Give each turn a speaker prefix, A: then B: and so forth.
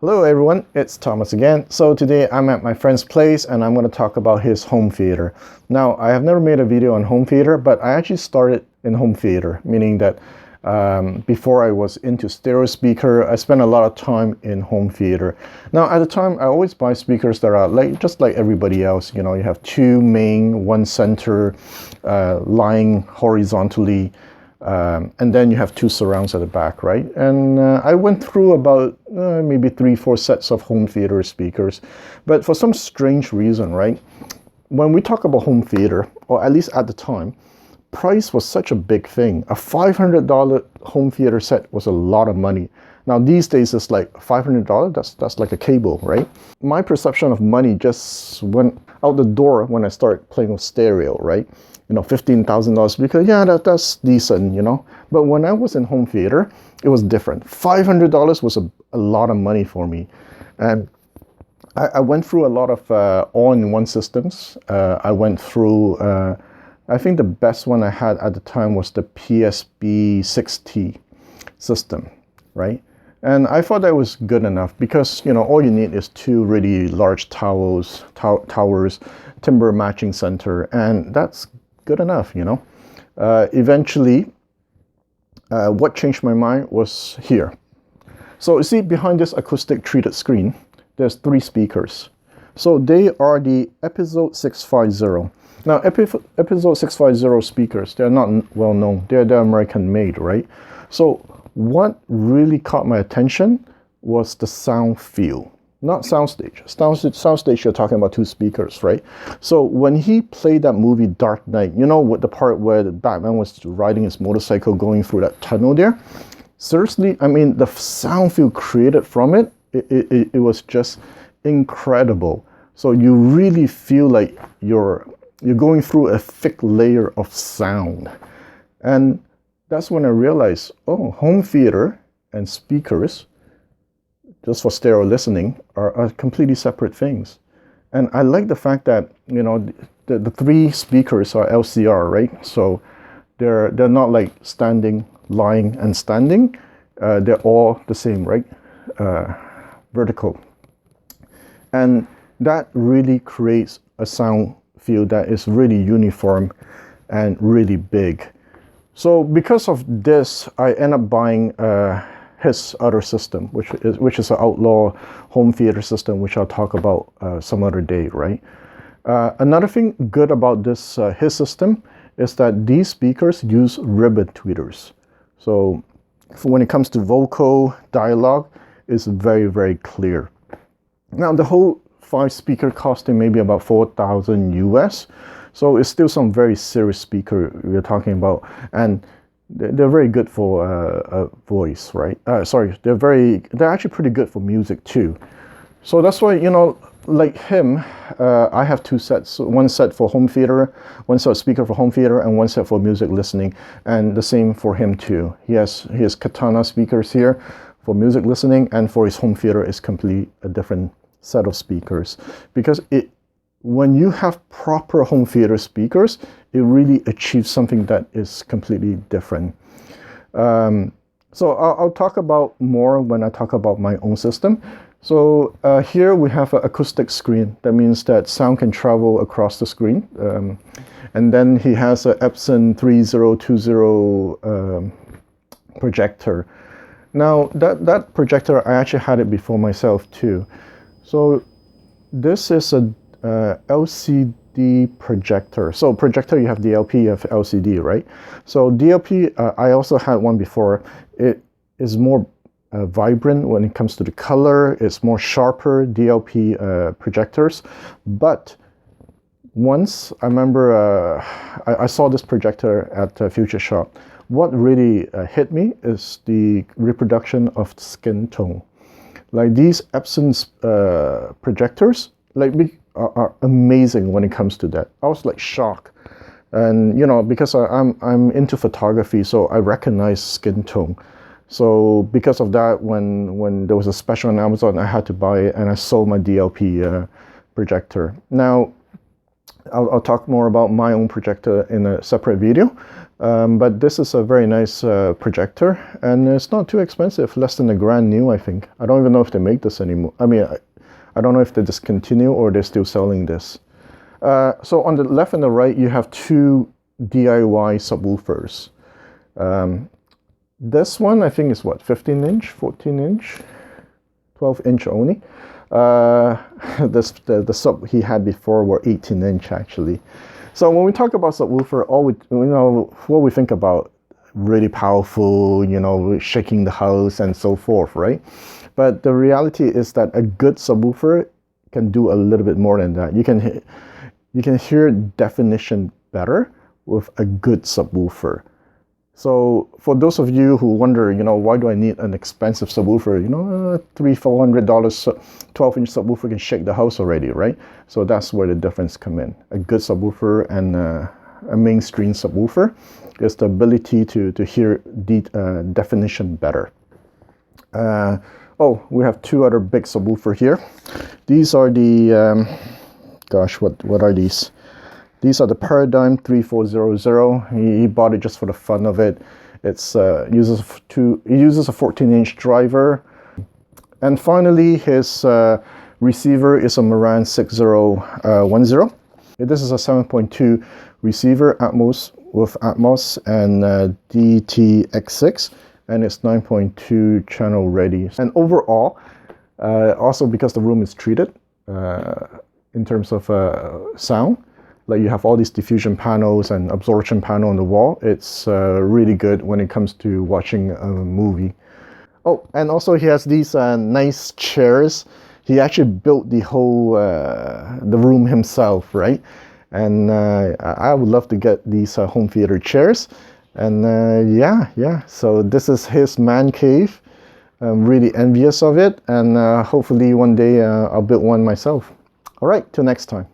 A: Hello everyone, it's Thomas again. So today I'm at my friend's place and I'm going to talk about his home theater. Now, I have never made a video on home theater, but I actually started in home theater, meaning that before I was into stereo speaker, I spent a lot of time in home theater. Now, at the time, I always buy speakers that are just like everybody else. You know, you have two main, one center, lying horizontally. And then you have two surrounds at the back, right? And I went through about maybe 3-4 sets of home theater speakers. But for some strange reason, right? When we talk about home theater, or at least at the time, price was such a big thing. A $500 home theater set was a lot of money. Now these days it's like $500, that's like a cable, right? My perception of money just went out the door when I started playing with stereo, right? You know, $15,000 because yeah, that's decent, you know. But when I was in home theater, it was different. $500 was a lot of money for me. And I went through a lot of all-in-one systems. I went through, I think the best one I had at the time was the PSB 6T system, right? And I thought that was good enough because, you know, all you need is two really large towers, timber matching center, and that's good enough, you know. Eventually, what changed my mind was here. So you see behind this acoustic treated screen, there's 3 speakers. So they are the Episode 650. Now, Episode 650 speakers, they're not well known. They're American made, right? So what really caught my attention was the sound feel. Not soundstage. Soundstage, you're talking about 2 speakers, right? So when he played that movie Dark Knight, you know what, the part where the Batman was riding his motorcycle going through that tunnel there? Seriously, I mean, the sound feel created from it, it was just incredible. So you really feel like you're going through a thick layer of sound. And that's when I realized, oh, home theater and speakers, just for stereo listening, are completely separate things. And I like the fact that, you know, the 3 speakers are LCR, right? So they're not like standing, lying, and standing. They're all the same, right? Vertical. And that really creates a sound feel that is really uniform and really big. So because of this, I end up buying his other system, which is an outlaw home theater system, which I'll talk about some other day, right? Another thing good about this his system is that these speakers use ribbon tweeters. So when it comes to vocal dialogue, it's very, very clear. Now the whole 5 speaker costing maybe about 4,000 US. So it's still some very serious speaker we're talking about, and they're very good for voice, right? They're actually pretty good for music too. So that's why, you know, like him, I have 2 sets. One set for home theater, one set of speaker for home theater, and one set for music listening. And the same for him too. He has Katana speakers here for music listening, and for his home theater is completely a different set of speakers, because when you have proper home theater speakers, it really achieves something that is completely different. So I'll talk about more when I talk about my own system. So here we have an acoustic screen. That means that sound can travel across the screen. And then he has an Epson 3020 projector. Now that projector, I actually had it before myself too. So this is a LCD projector. So projector, you have DLP, you have LCD, right? So DLP, I also had one before. It is more vibrant when it comes to the color. It's more sharper DLP projectors. But once, I remember I saw this projector at Future Shop. What really hit me is the reproduction of skin tone. Like these Epson projectors, like are amazing when it comes to that. I was like shocked, and you know, because I'm into photography, so I recognize skin tone. So because of that, when there was a special on Amazon, I had to buy it, and I sold my DLP projector. Now I'll talk more about my own projector in a separate video. But this is a very nice projector, and it's not too expensive, less than $1,000 new, I think. I don't even know if they make this anymore. I mean, I don't know if they discontinue or they're still selling this. So on the left and the right, you have two DIY subwoofers. This one, I think, is what, 15-inch, 14-inch, 12-inch only. The sub he had before were 18-inch actually. So when we talk about subwoofer, what we think about really powerful, shaking the house and so forth, right? But the reality is that a good subwoofer can do a little bit more than that. You can hear definition better with a good subwoofer. So for those of you who wonder, why do I need an expensive subwoofer? $300-400 12-inch subwoofer can shake the house already, right? So that's where the difference come in. A good subwoofer and a mainstream subwoofer is the ability to hear definition better. We have two other big subwoofer here. These are the, what are these? These are the Paradigm 3400. He bought it just for the fun of it. It uses a 14-inch driver. And finally, his receiver is a Marantz 6010. This is a 7.2 receiver, with Atmos and DTX6, and it's 9.2 channel ready. And overall, also because the room is treated in terms of sound, like you have all these diffusion panels and absorption panel on the wall, it's really good when it comes to watching a movie. Oh, and also he has these nice chairs. He actually built the whole the room himself, right? And I would love to get these home theater chairs. And yeah, so this is his man cave. I'm really envious of it, and hopefully one day I'll build one myself. All right, till next time.